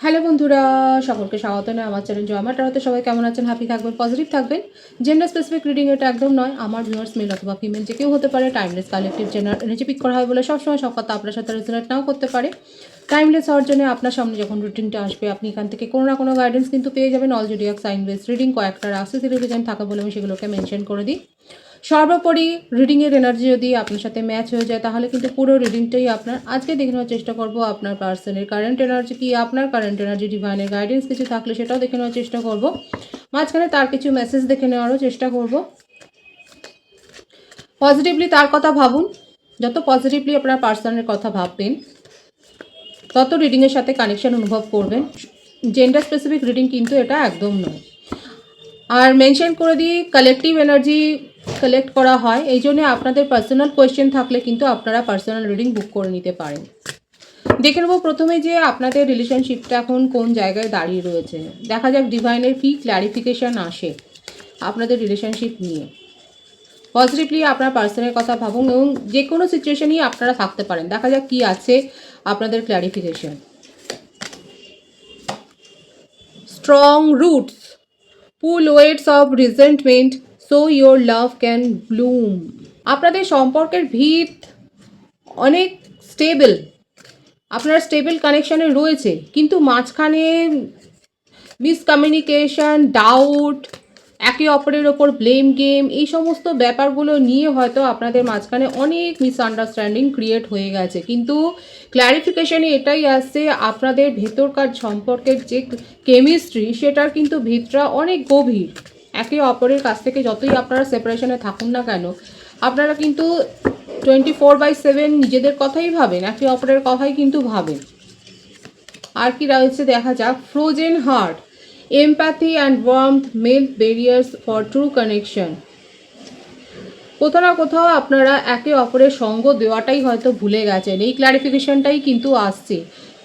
Hello বন্ধুরা, সকলকে স্বাগত জানাই আমার চ্যানেল জয়মা টারোতে। সবাই কেমন আছেন? হ্যাপি থাকবেন, পজিটিভ থাকবেন। জেন্ডার স্পেসিফিক রিডিং এটা একদম নয়। আমার ভিউয়ার্স মেল অথবা ফিমেল যে কেউ হতে পারে। Timeless collective general energy pick করা হয় বলে সবসময় সব কথা আপনার সাথে রেজোনেট নাও করতে পারে। টাইমলেস হওয়ার জন্য আপনার সামনে যখন রুটিনটা আসবে আপনি এখান থেকে কোনো না কোনো গাইডেন্স কিন্তু পেয়ে যাবেন। All zodiac sign base reading কয়েকটা রাশি সিরিভিজন থাকে বলে আমি সেগুলোকে মেনশন করে দিই। সর্বোপরি রিডিংয়ের এনার্জি যদি আপনার সাথে ম্যাচ হয়ে যায় তাহলে কিন্তু পুরো রিডিংটাই আপনার। আজকে দেখে নেওয়ার চেষ্টা করব আপনার পার্সনের কারেন্ট এনার্জি কি, আপনার কারেন্ট এনার্জি ডিভাইনের গাইডেন্স কিছু থাকলে সেটাও দেখে নেওয়ার চেষ্টা করব। মাঝখানে তার কিছু মেসেজ দেখে নেওয়ারও চেষ্টা করব। পজিটিভলি তার কথা ভাবুন। যত পজিটিভলি আপনার পার্সনের কথা ভাববেন তত রিডিংয়ের সাথে কানেকশন অনুভব করবেন। জেন্ডার স্পেসিফিক রিডিং কিন্তু এটা একদম নয়। আর মেনশন করে দিই কালেকটিভ এনার্জি কালেক্ট করা হয়, এই জন্য আপনাদের পার্সোনাল কোয়েশ্চেন থাকলে কিন্তু আপনারা পার্সোনাল রিডিং বুক করে নিতে পারেন। দেখে নেব প্রথমে যে আপনাদের রিলেশনশিপটা এখন কোন জায়গায় দাঁড়িয়ে রয়েছে। দেখা যাক ডিভাইনের কী ক্ল্যারিফিকেশান আসে আপনাদের রিলেশনশিপ নিয়ে। পজিটিভলি আপনার পার্সনের কথা ভাবুন এবং যে কোনো সিচুয়েশনই আপনারা থাকতে পারেন। দেখা যাক কী আছে আপনাদের clarification. Strong roots pull weights of resentment so your love can bloom. আপনাদের সম্পর্কের ভিত অনেক স্টেবল, আপনারা স্টেবল কানেকশানে রয়েছে, কিন্তু মাঝখানে মিসকমিউনিকেশন, ডাউট, একে অপরের ওপর ব্লেম গেম, এই সমস্ত ব্যাপারগুলো নিয়ে হয়তো আপনাদের মাঝখানে অনেক মিসআন্ডারস্ট্যান্ডিং ক্রিয়েট হয়ে গেছে। কিন্তু ক্ল্যারিফিকেশানে এটাই আসছে আপনাদের ভেতরকার সম্পর্কের যে কেমিস্ট্রি সেটার কিন্তু ভিতটা অনেক গভীর। একে অপরের কাছ থেকে যতই আপনারা সেপারেশনে থাকুন না কেন আপনারা কিন্তু 24/7 নিজেদের কথাই ভাবেন, একে অপরের কথাই কিন্তু ভাবেন। আর কি রয়েছে দেখা যাক। Frozen heart, empathy and warmth melt barriers for true connection. কোথাও না কোথাও আপনারা একে অপরের সঙ্গ দেওয়াটাই হয়তো ভুলে গেছেন, এই ক্ল্যারিফিকেশনটাই কিন্তু আসছে।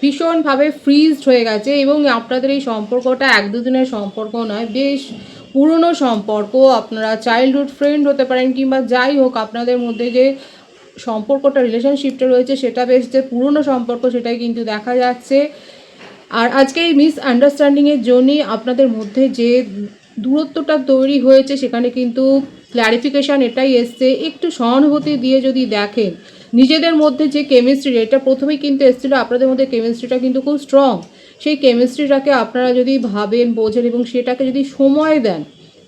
ভীষণভাবে ফ্রিজড হয়ে গেছে এবং আপনাদের এই সম্পর্কটা এক দুদিনের সম্পর্ক নয়, বেশ পুরনো সম্পর্ক। আপনারা চাইল্ডহুড ফ্রেন্ড হতে পারেন কিংবা যাই হোক, আপনাদের মধ্যে যে সম্পর্কটা রিলেশনশিপটা রয়েছে সেটা বেশ যে পুরনো সম্পর্ক সেটাই কিন্তু দেখা যাচ্ছে। আর আজকে এই মিসআন্ডারস্ট্যান্ডিংয়ের জন্যই আপনাদের মধ্যে যে দূরত্বটা তৈরি হয়েছে সেখানে কিন্তু ক্ল্যারিফিকেশান এটাই এসছে। একটু সহানুভূতি দিয়ে যদি দেখেন নিজেদের মধ্যে যে কেমিস্ট্রি, এটা প্রথমেই কিন্তু এসেছিলো আপনাদের মধ্যে কেমিস্ট্রিটা কিন্তু খুব স্ট্রং। সেই কেমিস্ট্রিটাকে আপনারা যদি ভাবেন, বোঝেন এবং সেটাকে যদি সময় দেন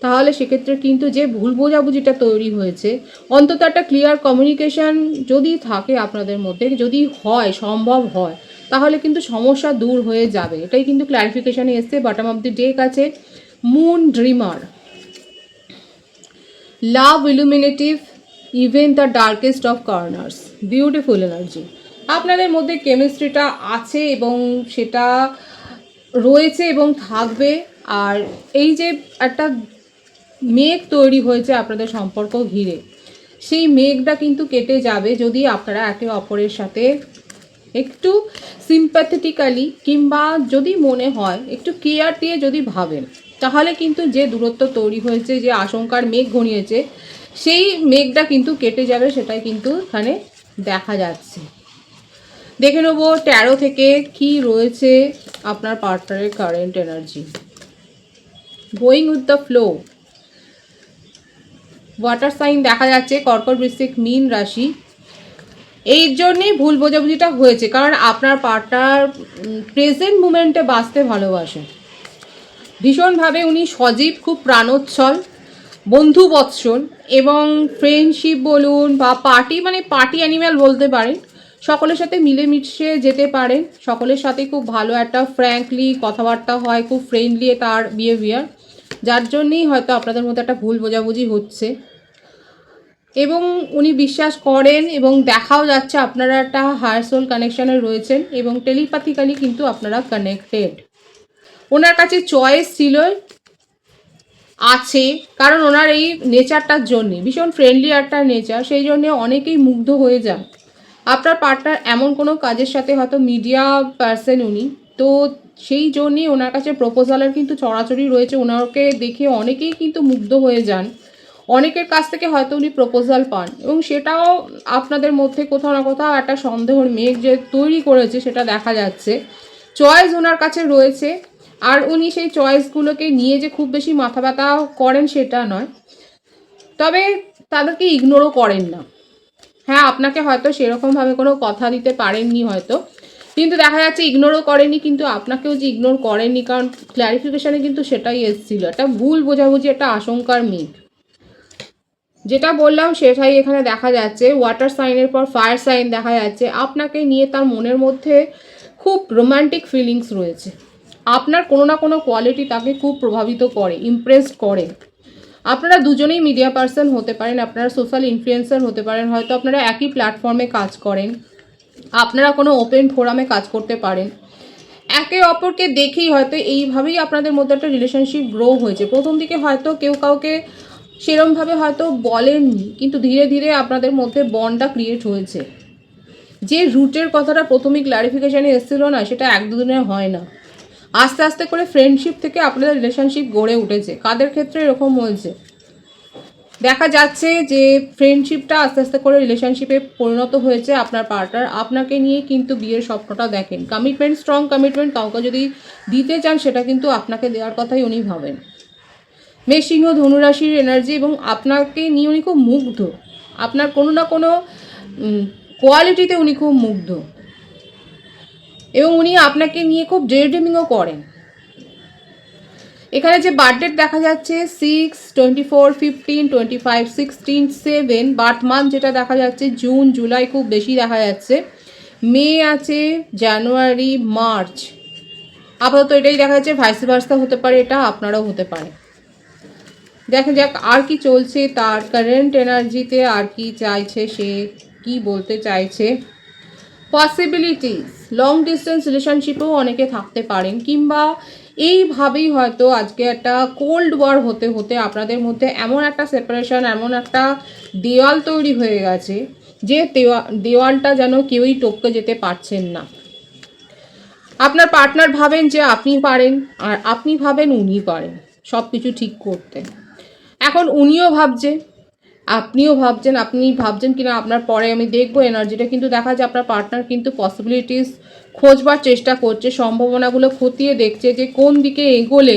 তাহলে সেক্ষেত্রে কিন্তু যে ভুল বোঝাবুঝিটা তৈরি হয়েছে অন্তত একটা ক্লিয়ার কমিউনিকেশান যদি থাকে আপনাদের মধ্যে, যদি হয়, সম্ভব হয়, তাহলে কিন্তু সমস্যা দূর হয়ে যাবে। এটাই কিন্তু ক্ল্যারিফিকেশানে এসছে। বটম অফ দি ডেক আছে moon dreamer, love illuminative even the darkest of corners, beautiful energy. আপনাদের মধ্যে কেমিস্ট্রিটা আছে এবং সেটা রয়েছে এবং থাকবে। আর এই যে একটা মেঘ তৈরি হয়েছে আপনাদের সম্পর্ক ঘিরে, সেই মেঘটা কিন্তু কেটে যাবে যদি আপনারা একে অপরের সাথে একটু সিম্প্যাথেটিক্যালি কিংবা যদি মনে হয় একটু কেয়ার দিয়ে যদি ভাবেন, তাহলে কিন্তু যে দূরত্ব তৈরি হয়েছে, যে আশঙ্কার মেঘ ঘনিয়েছে, সেই মেঘটা কিন্তু কেটে যাবে। সেটাই কিন্তু এখানে দেখা যাচ্ছে। দেখে নেব ট্যারো থেকে কি রয়েছে আপনার পার্টনারের current energy. Going with the flow, water sign দেখা যাচ্ছে, কর্কট, বৃশ্চিক, মীন রাশি। এই জন্যেই ভুল বোঝাবুঝিটা হয়েছে, কারণ আপনার পার্টনার প্রেজেন্ট মুমেন্টে বাঁচতে ভালোবাসে ভীষণভাবে। উনি সজীব, খুব প্রাণোচ্ছল, বন্ধুবৎসল এবং ফ্রেন্ডশিপ বলুন বা পার্টি, মানে পার্টি অ্যানিম্যাল বলতে পারেন। সকলের সাথে মিলেমিশে যেতে পারেন, সকলের সাথে খুব ভালো একটা ফ্র্যাঙ্কলি কথাবার্তা হয়, খুব ফ্রেন্ডলি তার বিহেভিয়ার, যার জন্যেই হয়তো আপনাদের মধ্যে একটা ভুল বোঝাবুঝি হচ্ছে। এবং উনি বিশ্বাস করেন এবং দেখাও যাচ্ছে আপনারা একটা হায়ার সোল কানেকশানে রয়েছেন এবং টেলিপ্যাথিক্যালি কিন্তু আপনারা কানেক্টেড। ওনার কাছে চয়েস ছিল, আছে, কারণ ওনার এই নেচারটার জন্যে, ভীষণ ফ্রেন্ডলি একটা নেচার, সেই জন্যে অনেকেই মুগ্ধ হয়ে যান। আপনার পার্টনার এমন কোনো কাজের সাথে হয়তো মিডিয়া পার্সন উনি, তো সেই জন্যেই ওনার কাছে প্রপোজালের কিন্তু চড়াচড়ি রয়েছে। ওনাকে দেখে অনেকেই কিন্তু মুগ্ধ হয়ে যান, অনেকের কাছ থেকে হয়তো উনি প্রপোজাল পান এবং সেটাও আপনাদের মধ্যে কোথাও না কোথাও একটা সন্দেহের মেঘ যে তৈরি করেছে সেটা দেখা যাচ্ছে। চয়েস ওনার কাছে রয়েছে, আর উনি সেই চয়েসগুলোকে নিয়ে যে খুব বেশি মাথা ব্যথা করেন সেটা নয়, তবে তাদেরকে ইগনোরও করেন না। হ্যাঁ, আপনাকে হয়তো সেরকমভাবে কোনো কথা দিতে পারেননি হয়তো, কিন্তু দেখা যাচ্ছে ইগনোরও করেনি, কিন্তু আপনাকেও যে ইগনোর করেননি, কারণ ক্ল্যারিফিকেশানে কিন্তু সেটাই এসেছিল, একটা ভুল বোঝাবুঝি, একটা আশঙ্কার মেঘ। যেটা বললাম সেটাই এখানে দেখা যাচ্ছে। ওয়াটার সাইনের পর ফায়ার সাইন দেখা যাচ্ছে। আপনাকে নিয়ে তার মনের মধ্যে খুব রোম্যান্টিক ফিলিংস রয়েছে। আপনার কোনো না কোনো কোয়ালিটি তাকে খুব প্রভাবিত করে, ইমপ্রেসড করে। আপনারা দুজনেই মিডিয়া পার্সন হতে পারেন, আপনারা সোশ্যাল ইনফ্লুয়েন্সার হতে পারেন, হয়তো আপনারা একই প্ল্যাটফর্মে কাজ করেন, আপনারা কোনো ওপেন ফোরামে কাজ করতে পারেন। একে অপরকে দেখেই হয়তো এইভাবেই আপনাদের মধ্যে একটা রিলেশনশিপ গ্রো হয়েছে। প্রথম দিকে হয়তো কেউ কাউকে সেরমভাবে হয়তো বলেননি, কিন্তু ধীরে ধীরে আপনাদের মধ্যে বন্ডটা ক্রিয়েট হয়েছে। যে রুটের কথাটা প্রথমেই ক্লারিফিকেশানে এসেছিল না, সেটা এক দুদিনে হয় না, আস্তে আস্তে করে ফ্রেন্ডশিপ থেকে আপনাদের রিলেশনশিপ গড়ে উঠেছে। কাদের ক্ষেত্রে এরকম হয়েছে দেখা যাচ্ছে যে ফ্রেন্ডশিপটা আস্তে আস্তে করে রিলেশনশিপে পরিণত হয়েছে। আপনার পার্টনার আপনাকে নিয়ে কিন্তু বিয়ের স্বপ্নটা দেখেন, কমিটমেন্ট, স্ট্রং কমিটমেন্ট কাউকে যদি দিতে চান সেটা কিন্তু আপনাকে দেওয়ার কথাই উনি ভাবেন। মেষ, সিংহ, ধনুরাশির এনার্জি, এবং আপনাকে নিয়ে উনি খুব মুগ্ধ, আপনার কোনো না কোনো কোয়ালিটিতে উনি খুব মুগ্ধ, এবং উনি আপনাকে নিয়ে খুব ডেড্রিমিংও করেন। এখানে যে বার্থডেট দেখা যাচ্ছে 6, 24, 15, 25, 16, 7, বার্থ মান্থ যেটা দেখা যাচ্ছে জুন, জুলাই খুব বেশি দেখা যাচ্ছে, মে আছে, জানুয়ারি, মার্চ, আপাতত এটাই দেখা যাচ্ছে। ভাইস ভার্সা হতে পারে, এটা আপনারাও হতে পারে। দেখা যাক আর কি চলছে তার কারেন্ট এনার্জিতে, আর কি চাইছে, সে কি বলতে চাইছে। পসিবিলিটিস, লং ডিস্টেন্স রিলেশনশিপেও অনেকে থাকতে পারেন, কিংবা এইভাবেই হয়তো আজকে একটা কোল্ড ওয়ার হতে হতে আপনাদের মধ্যে এমন একটা সেপারেশন, এমন একটা দেওয়াল তৈরি হয়ে গেছে যে দেওয়ালটা যেন কেউই টপকে যেতে পারছেন না। আপনার পার্টনার ভাবেন যে আপনি পারেন, আর আপনি ভাবেন উনি পারেন সব কিছু ঠিক করতে। এখন উনিও ভাবছে, আপনিও ভাবছেন, আপনি ভাবছেন কিনা আপনার পরে আমি দেখবো এনার্জিটা, কিন্তু দেখা যায় আপনার পার্টনার কিন্তু পসিবিলিটিস খোঁজবার চেষ্টা করছে, সম্ভাবনাগুলো খতিয়ে দেখছে যে কোন দিকে এগোলে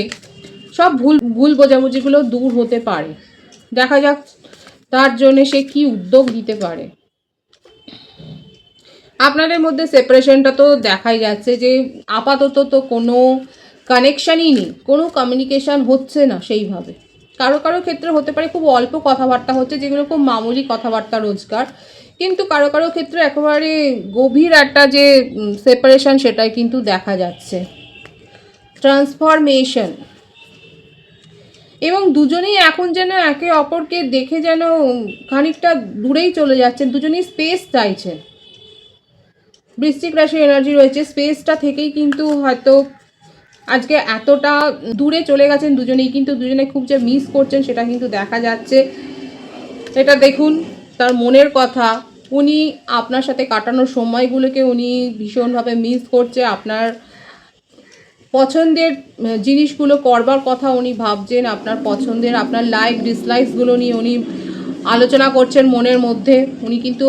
সব ভুল বোঝাবুঝিগুলো দূর হতে পারে। দেখা যাক তার জন্যে সে কি উদ্যোগ নিতে পারে। আপনাদের মধ্যে সেপারেশনটা তো দেখাই যাচ্ছে যে আপাতত তো কোনো কানেকশানই নেই, কোনো কমিউনিকেশান হচ্ছে না সেইভাবে। কারো কারো ক্ষেত্রে হতে পারে খুব অল্প কথাবার্তা হচ্ছে, যেগুলো খুব মামুলি কথাবার্তা রোজগার, কিন্তু কারো কারো ক্ষেত্রে একেবারে গভীর একটা যে সেপারেশন সেটাই কিন্তু দেখা যাচ্ছে। ট্রান্সফরমেশন, এবং দুজনেই এখন যেন একে অপরকে দেখে যেন খানিকটা দূরেই চলে যাচ্ছেন, দুজনেই স্পেস চাইছেন। বৃশ্চিক রাশির এনার্জি রয়েছে, স্পেসটা থেকেই কিন্তু হয়তো আজকে এতটা দূরে চলে গেছেন দুজনেই, কিন্তু দুজনে খুব যে মিস করছেন সেটা কিন্তু দেখা যাচ্ছে। এটা দেখুন তার মনের কথা, উনি আপনার সাথে কাটানোর সময়গুলোকে উনি ভীষণভাবে মিস করছে, আপনার পছন্দের জিনিসগুলো করবার কথা উনি ভাবছেন, আপনার পছন্দের, আপনার লাইক ডিসলাইকসগুলো নিয়ে উনি আলোচনা করছেন মনের মধ্যে। উনি কিন্তু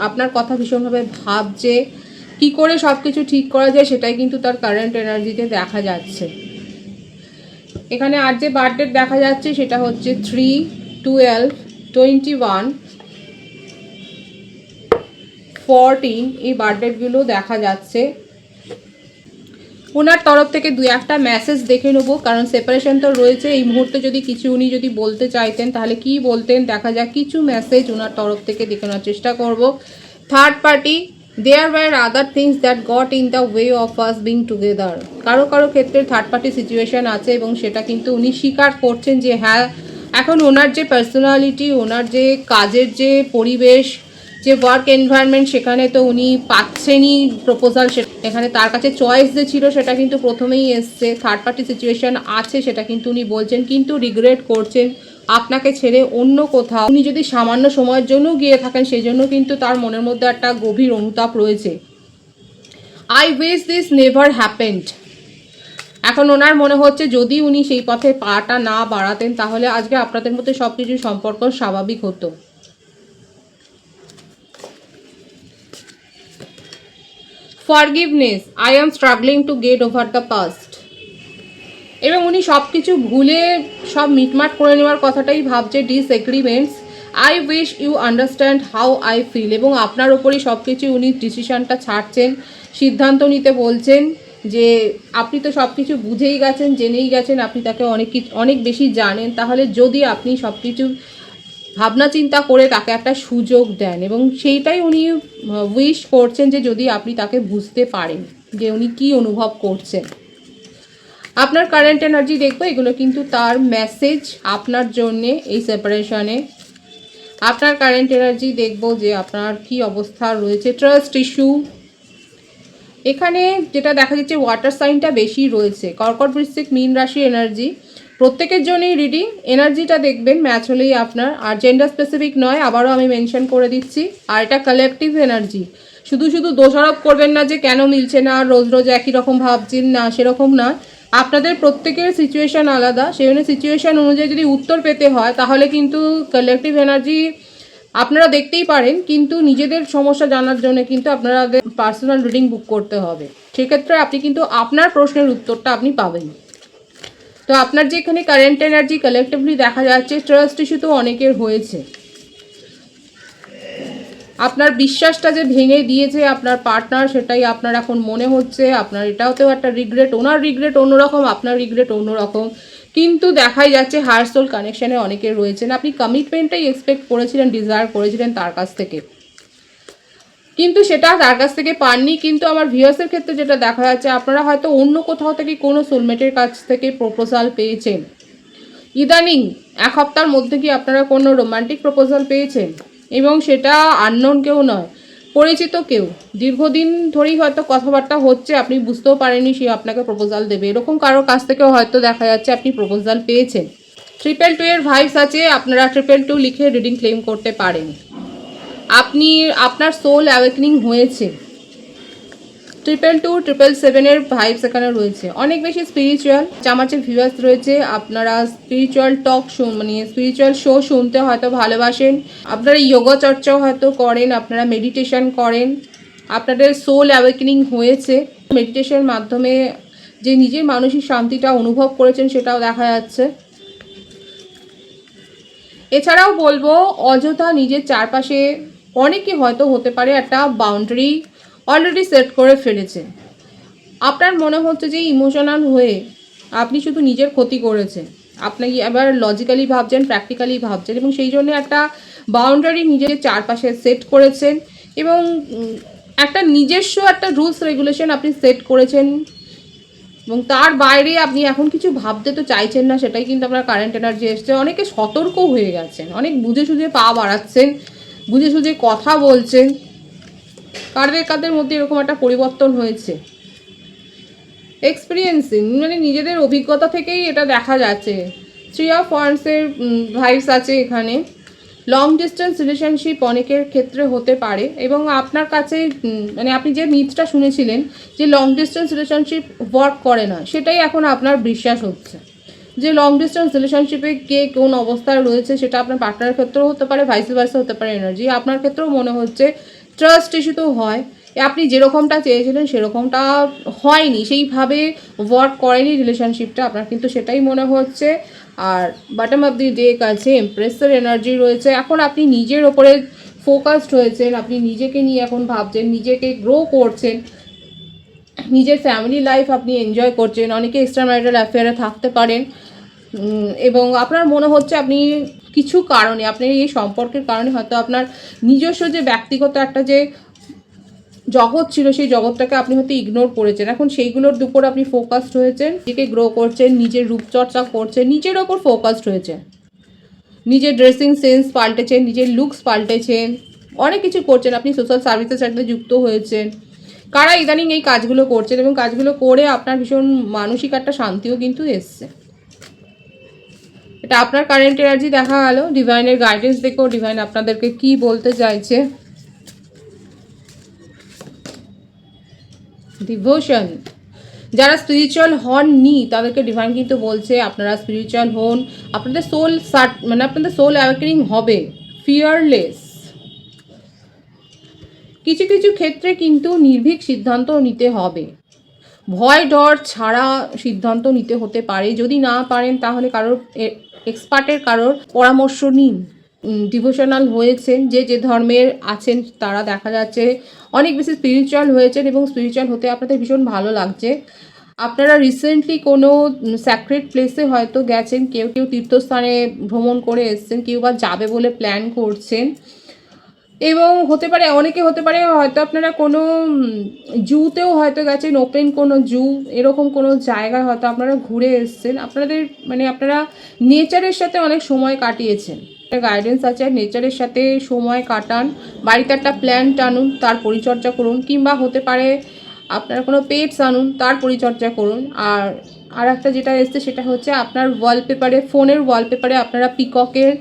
আপনার কথা ভীষণভাবে ভাবছে, কি করে সব কিছু ঠিক করা যায় সেটাই কিন্তু তার কারেন্ট এনার্জিতে দেখা যাচ্ছে। এখানে আর যে বার্থডেট দেখা যাচ্ছে সেটা হচ্ছে 3, 12, 21, 14, এই বার্থডেটগুলো দেখা যাচ্ছে। ওনার তরফ থেকে দু একটা মেসেজ দেখে নেবো, কারণ সেপারেশন তো রয়েছে। এই মুহূর্তে যদি কিছু উনি যদি বলতে চাইতেন তাহলে কি বলতেন, দেখা যাক কিছু মেসেজ ওনার তরফ থেকে দেখে নেওয়ার চেষ্টা করব। Third party, there were other things that got in the way of us being together. কারো কারো ক্ষেত্রে থার্ড পার্টি সিচুয়েশান আছে, এবং সেটা কিন্তু উনি স্বীকার করছেন যে হ্যাঁ, এখন ওনার যে পার্সোনালিটি, ওনার যে কাজের যে পরিবেশ, যে ওয়ার্ক এনভায়রনমেন্ট, সেখানে তো উনি পাচ্ছেনই প্রপোজাল। এখানে তার কাছে চয়েস যে ছিল সেটা কিন্তু প্রথমেই এসছে। থার্ড পার্টি সিচুয়েশান আছে সেটা কিন্তু উনি বলছেন, কিন্তু রিগ্রেট করছেন আপনাকে ছেড়ে অন্য কোথাও উনি যদি সামান্য সময়ের জন্য গিয়ে থাকেন, সেই জন্য কিন্তু তার মনের মধ্যে একটা গভীর অনুতাপ রয়েছে। I wish this never happened. এখন ওনার মনে হচ্ছে যদি উনি সেই পথে পাটা না বাড়াতেন তাহলে আজকে আপনাদের মধ্যে সব কিছু সম্পর্ক স্বাভাবিক হতো। Forgiveness, I am struggling to get over the past. এবং উনি সব কিছু ভুলে সব মিটমাট করে নেওয়ার কথাটাই ভাবছে। Disagreements, I wish you understand how I feel. এবং আপনার ওপরই সব কিছু উনি ডিসিশনটা ছাড়ছেন, সিদ্ধান্ত নিতে বলছেন যে আপনি তো সব কিছু বুঝেই গেছেন, জেনেই গেছেন, আপনি তাকে অনেক বেশি জানেন। তাহলে যদি আপনি সব কিছু ভাবনা চিন্তা করে তাকে একটা সুযোগ দেন, এবং সেইটাই উনি উইশ করছেন যে যদি আপনি তাকে বুঝতে পারেন যে উনি কী অনুভব করছেন। আপনার কারেন্ট এনার্জি দেখবো, এগুলো কিন্তু তার মেসেজ আপনার জন্যে এই সেপারেশনে। আপনার কারেন্ট এনার্জি দেখবো যে আপনার কি অবস্থা রয়েছে। ট্রাস্ট ইস্যু, এখানে যেটা দেখা যাচ্ছে ওয়াটার সাইনটা বেশি রয়েছে। কর্কট, বৃশ্চিক, মীন রাশি এনার্জি প্রত্যেকের জন্যই রিডিং এনার্জিটা দেখবেন ম্যাচ হলেই আপনার, আর জেন্ডার স্পেসিফিক নয়, আবারও আমি মেনশন করে দিচ্ছি। আর এটা কালেকটিভ এনার্জি, শুধু শুধু দোষারোপ করবেন না যে কেন মিলছে না, রোজ রোজ একই রকম ভাবছেন না, সেরকম না। আপনাদের প্রত্যেকের সিচুয়েশান আলাদা, সেই জন্য সিচুয়েশান অনুযায়ী যদি উত্তর পেতে হয় তাহলে কিন্তু কালেকটিভ এনার্জি আপনারা দেখতেই পারেন, কিন্তু নিজেদের সমস্যা জানার জন্য কিন্তু আপনারা পার্সোনাল রিডিং বুক করতে হবে। সেক্ষেত্রে আপনি কিন্তু আপনার প্রশ্নের উত্তরটা আপনি পাবেন। তো আপনার যে এখানে কারেন্ট এনার্জি কালেকটিভলি দেখা যাচ্ছে, ট্রাস্ট ইস্যু তো অনেকের হয়েছে। আপনার বিশ্বাসটা যে ভেঙে দিয়েছে আপনার পার্টনার, সেটাই আপনার এখন মনে হচ্ছে। আপনার এটাতেও একটা রিগ্রেট, ওনার রিগ্রেট অন্যরকম, আপনার রিগ্রেট অন্যরকম, কিন্তু দেখাই যাচ্ছে হার্ট সোল কানেকশানে অনেকের রয়েছেন। আপনি কমিটমেন্টটাই এক্সপেক্ট করেছিলেন, ডিজায়ার করেছিলেন তার কাছ থেকে, কিন্তু সেটা তার কাছ থেকে পাননি। কিন্তু আমার ভিউয়ার্সের ক্ষেত্রে যেটা দেখা যাচ্ছে, আপনারা হয়তো অন্য কোথাও থেকে কোনো সোলমেটের কাছ থেকে প্রপোজাল পেয়েছেন। ইদানিং এক সপ্তাহের মধ্যে কি আপনারা কোনো রোমান্টিক প্রপোজাল পেয়েছেন, এবং সেটা আননোন কেউ নয়, পরিচিত কেউ। দীর্ঘদিন ধরেই হয়তো কথাবার্তা হচ্ছে, আপনি বুঝতেও পারেননি সে আপনাকে প্রপোজাল দেবে, এরকম কারোর কাছ থেকেও হয়তো দেখা যাচ্ছে আপনি প্রপোজাল পেয়েছেন। 222 এর ভাইবস আছে, আপনারা 222 লিখে রিডিং ক্লেম করতে পারেন। আপনার সোল অ্যাওয়েকনিং হয়েছে। 222, 777 এর ভাইবস এখানে রয়েছে, অনেক বেশি স্পিরিচুয়াল। চামাচের ভিউয়ার্স রয়েছে, আপনারা স্পিরিচুয়াল টক শো, মানে স্পিরিচুয়াল শো শুনতে হয়তো ভালোবাসেন, আপনারা যোগা চর্চাও হয়তো করেন, আপনারা মেডিটেশন করেন, আপনাদের সোল অ্যাওয়েকনিং হয়েছে। মেডিটেশনের মাধ্যমে যে নিজের মানসিক শান্তিটা অনুভব করেছেন সেটাও দেখা যাচ্ছে। এছাড়াও বলবো, অযথা নিজের চারপাশে অনেকে হয়তো হতে পারে একটা বাউন্ডারি অলরেডি সেট করে ফেলেছে। আপনার মনে হচ্ছে যে ইমোশনাল হয়ে আপনি শুধু নিজের ক্ষতি করেছেন, আপনি এবার লজিক্যালি ভাবছেন, প্র্যাকটিক্যালি ভাবছেন, এবং সেই জন্য একটা বাউন্ডারি নিজের চারপাশে সেট করেছেন, এবং একটা নিজস্ব একটা রুলস রেগুলেশন আপনি সেট করেছেন, এবং তার বাইরে আপনি এখন কিছু ভাবতে তো চাইছেন না। সেটাই কিন্তু আপনার কারেন্ট এনার্জি এসছে। অনেকে সতর্ক হয়ে গেছেন, অনেক বুঝে সুঝে পা বাড়াচ্ছেন, বুঝে সুঝে কথা বলছেন। কাদের মধ্যে এরকম একটা পরিবর্তন হয়েছে। এক্সপিরিয়েন্সিং, মানে নিজেদের অভিজ্ঞতা থেকেই এটা দেখা যাচ্ছে। 3 অফ ওয়ান্ডসের ভাইবস আছে এখানে। লং ডিস্টেন্স রিলেশনশিপ অনেকের ক্ষেত্রে হতে পারে, এবং আপনার কাছে মানে আপনি যে মিথটা শুনেছিলেন যে লং ডিস্টেন্স রিলেশনশিপ ওয়ার্ক করে না, সেটাই এখন আপনার বিশ্বাস হচ্ছে যে লং ডিস্টেন্স রিলেশনশিপে কে কোন অবস্থায় রয়েছে। সেটা আপনার পার্টনারের ক্ষেত্রেও হতে পারে, ভাইস ভার্সা হতে পারে এনার্জি। আপনার ক্ষেত্রেও মনে হচ্ছে ট্রাস্ট ইস্যু তো হয়, আপনি যেরকমটা চেয়েছিলেন সেরকমটা হয়নি, সেইভাবে ওয়ার্ক করেনি রিলেশনশিপটা আপনার, কিন্তু সেটাই মনে হচ্ছে। আর বটম অফ দি ডেক আছে এমপ্রেসের এনার্জি রয়েছে। এখন আপনি নিজের ওপরে ফোকাসড হয়েছেন, আপনি নিজেকে নিয়ে এখন ভাবছেন, নিজেকে গ্রো করছেন, নিজের ফ্যামিলি লাইফ আপনি এনজয় করছেন। অনেকে এক্সট্রা ম্যারিটাল অ্যাফেয়ারে থাকতে পারেন, এবং আপনার মনে হচ্ছে আপনি কিছু কারণে, আপনার এই সম্পর্কের কারণে হয়তো আপনার নিজস্ব যে ব্যক্তিগত একটা যে জগৎ ছিল, সেই জগৎটাকে আপনি হয়তো ইগনোর করেছেন। এখন সেইগুলোর উপর আপনি ফোকাসড হয়েছেন, নিজেকে গ্রো করছেন, নিজের রূপচর্চা করছেন, নিজের ওপর ফোকাসড হয়েছেন, নিজের ড্রেসিং সেন্স পাল্টেছেন, নিজের লুকস পাল্টেছেন, অনেক কিছু করছেন। আপনি সোশ্যাল সার্ভিসের সাথে যুক্ত হয়েছেন। কারা ইদানিং এই কাজগুলো করছেন, এবং কাজগুলো করে আপনার ভীষণ মানসিক একটা শান্তিও কিন্তু এসছে। এটা আপনার কারেন্ট এনার্জি দেখা গেল। ডিভাইনের গাইডেন্স দেখো, ডিভাইন আপনাদেরকে কি বলতে চাইছে। ডিভোশন, যারা স্পিরিচুয়াল হননি তাদেরকে ডিভাইন কিন্তু বলছে আপনারা স্পিরিচুয়াল হন, আপনাদের সোল মানে আপনাদের সোল অ্যাওয়েকেনিং হবে। ফিয়ারলেস, কিছু কিছু ক্ষেত্রে কিন্তু নির্ভীক সিদ্ধান্ত নিতে হবে, ভয় ডর ছাড়া সিদ্ধান্ত নিতে হতে পারে। যদি না পারেন তাহলে কারোর এক্সপার্টের কারোর পরামর্শ নিন। ডিভোশনাল হয়েছেন, যে যে ধর্মের আছেন তারা দেখা যাচ্ছে অনেক বেশি স্পিরিচুয়াল হয়েছেন এবং স্পিরিচুয়াল হতে আপনাদের ভীষণ ভালো লাগছে। আপনারা রিসেন্টলি কোনো স্যাক্রেড প্লেসে হয়তো গেছেন, কেউ কেউ তীর্থস্থানে ভ্রমণ করে এসছেন, কেউ বা যাবে বলে প্ল্যান করছেন। এবং হতে পারে অনেকে হতে পারে হয়তো আপনারা কোনো জুতেও হয়তো গেছেন, ওপেন কোনো জু, এরকম কোনো জায়গায় হয়তো আপনারা ঘুরে এসছেন। আপনাদের মানে আপনারা নেচারের সাথে অনেক সময় কাটিয়েছেন, গাইডেন্স আছে, নেচারের সাথে সময় কাটান। বাড়িতে একটা প্ল্যান্ট আনুন, তার পরিচর্যা করুন, কিংবা হতে পারে আপনারা কোনো পেটস আনুন, তার পরিচর্যা করুন। আর একটা যেটা এসছে সেটা হচ্ছে আপনার ওয়ালপেপারে, ফোনের ওয়ালপেপারে আপনারা পিককের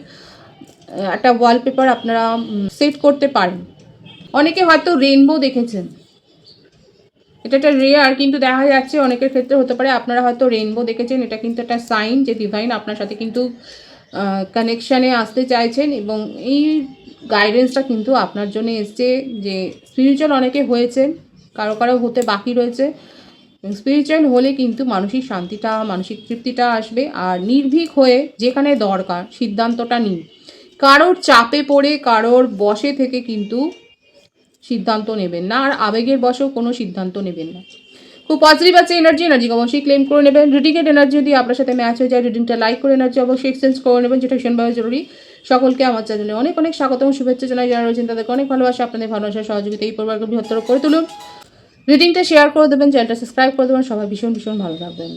একটা ওয়ালপেপার আপনারা সেট করতে পারেন। অনেকে হয়তো রেইনবো দেখেছেন, এটা একটা রেয়ার, কিন্তু দেখা যাচ্ছে অনেকের ক্ষেত্রে হতে পারে আপনারা হয়তো রেইনবো দেখেছেন। এটা কিন্তু একটা সাইন যে ডিভাইন আপনার সাথে কিন্তু কানেকশানে আসতে চাইছেন, এবং এই গাইডেন্সটা কিন্তু আপনার জন্য এসছে। যে স্পিরিচুয়াল অনেকে হয়েছেন, কারো কারো হতে বাকি রয়েছে। স্পিরিচুয়াল হলে কিন্তু মানসিক শান্তিটা, মানসিক তৃপ্তিটা আসবে। আর নির্ভীক হয়ে যেখানে দরকার সিদ্ধান্তটা নিন। কারোর চাপে পড়ে, কারোর বশে থেকে কিন্তু সিদ্ধান্ত নেবেন না, আর আবেগের বশেও কোনো সিদ্ধান্ত নেবেন না। খুব পজিটিভ আছে এনার্জিকে অবশ্যই ক্লেম করে নেবেন। রিডিংয়ের এনার্জি যদি আপনার সাথে ম্যাচ হয়ে যায়, রিডিংটা লাইক করে এনার্জি অবশ্যই এক্সচেঞ্জ করে নেবেন, যেটা ভীষণভাবে জরুরি। সকলকে আমার চ্যানেলে অনেক অনেক স্বাগত এবং শুভেচ্ছা জানাই। যারা রয়েছেন তাদেরকে অনেক ভালোবাসা, আপনাদের ভালোবাসার সহযোগিতা এই পরিবারকে বৃহত্তর করে তুলুন। রিডিংটা শেয়ার করে দেবেন, চ্যানেলটা সাবস্ক্রাইব করে দেবেন। সবাই ভীষণ ভীষণ ভালো থাকবেন।